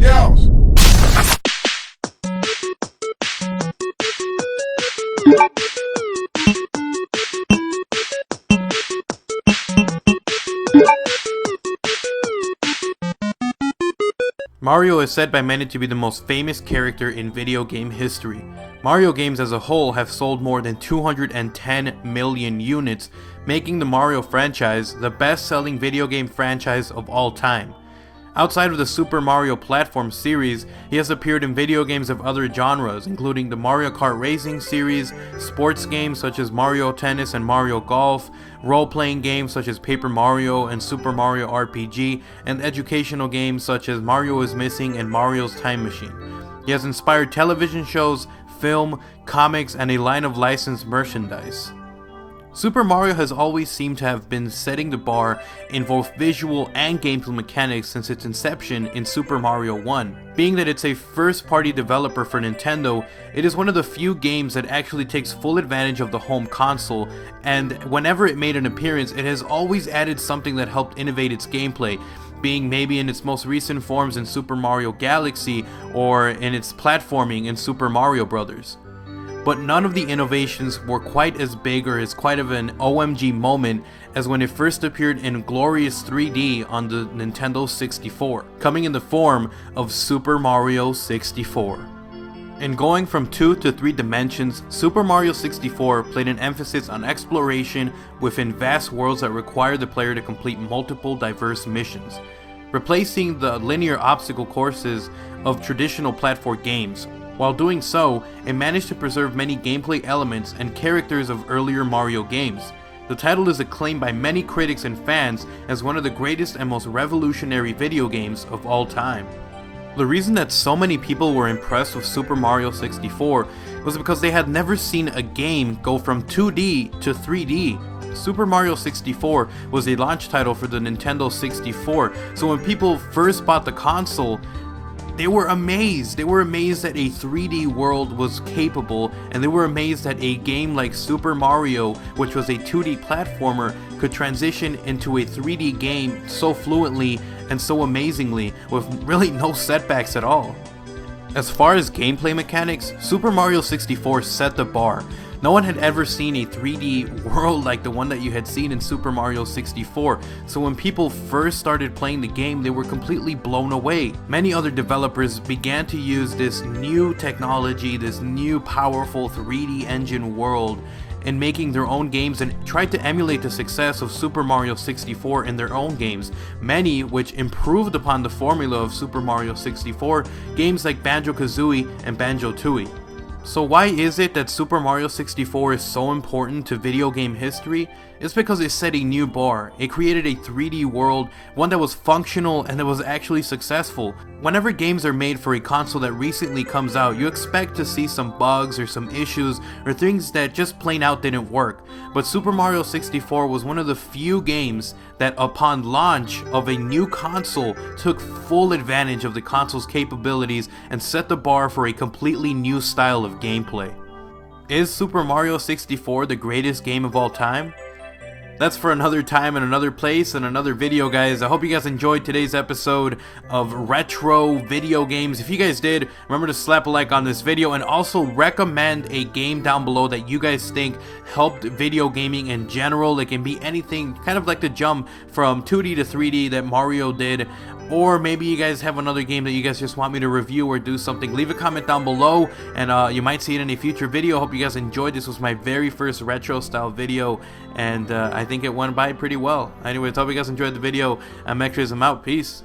Yeousch! Mario is said by many to be the most famous character in video game history. Mario games as a whole have sold more than 210 million units, making the Mario franchise the best-selling video game franchise of all time. Outside of the Super Mario platform series, he has appeared in video games of other genres, including the Mario Kart Racing series, sports games such as Mario Tennis and Mario Golf, role-playing games such as Paper Mario and Super Mario RPG, and educational games such as Mario is Missing and Mario's Time Machine. He has inspired television shows, film, comics, and a line of licensed merchandise. Super Mario has always seemed to have been setting the bar in both visual and gameplay mechanics since its inception in Super Mario 1. Being that it's a first-party developer for Nintendo, it is one of the few games that actually takes full advantage of the home console, and whenever it made an appearance, it has always added something that helped innovate its gameplay, being maybe in its most recent forms in Super Mario Galaxy or in its platforming in Super Mario Bros. But none of the innovations were quite as big or as quite of an OMG moment as when it first appeared in glorious 3D on the Nintendo 64, coming in the form of Super Mario 64. In going from 2 to 3 dimensions, Super Mario 64 played an emphasis on exploration within vast worlds that require the player to complete multiple diverse missions, replacing the linear obstacle courses of traditional platform games. While doing so, it managed to preserve many gameplay elements and characters of earlier Mario games. The title is acclaimed by many critics and fans as one of the greatest and most revolutionary video games of all time. The reason that so many people were impressed with Super Mario 64 was because they had never seen a game go from 2D to 3D. Super Mario 64 was a launch title for the Nintendo 64, so when people first bought the console, they were amazed. They were amazed that a 3D world was capable, and they were amazed that a game like Super Mario, which was a 2D platformer, could transition into a 3D game so fluently and so amazingly with really no setbacks at all. As far as gameplay mechanics, Super Mario 64 set the bar. No one had ever seen a 3D world like the one that you had seen in Super Mario 64, so when people first started playing the game, they were completely blown away. Many other developers began to use this new technology, this new powerful 3D engine world, in making their own games and tried to emulate the success of Super Mario 64 in their own games, many which improved upon the formula of Super Mario 64, games like Banjo-Kazooie and Banjo-Tooie. So why is it that Super Mario 64 is so important to video game history? It's because it set a new bar. It created a 3D world, one that was functional and that was actually successful. Whenever games are made for a console that recently comes out, you expect to see some bugs or some issues or things that just plain out didn't work. But Super Mario 64 was one of the few games that upon launch of a new console took full advantage of the console's capabilities and set the bar for a completely new style of gameplay. Is Super Mario 64 the greatest game of all time? That's for another time and another place and another video, guys. I hope you guys enjoyed today's episode of retro video games. If you guys did, remember to slap a like on this video and also recommend a game down below that you guys think helped video gaming in general. It can be anything, kind of like the jump from 2D to 3D that Mario did. Or maybe you guys have another game that you guys just want me to review or do something. Leave a comment down below and you might see it in a future video. Hope you guys enjoyed. This was my very first retro style video and I think it went by pretty well. Anyways, hope you guys enjoyed the video. I'm Extras. I'm out. Peace.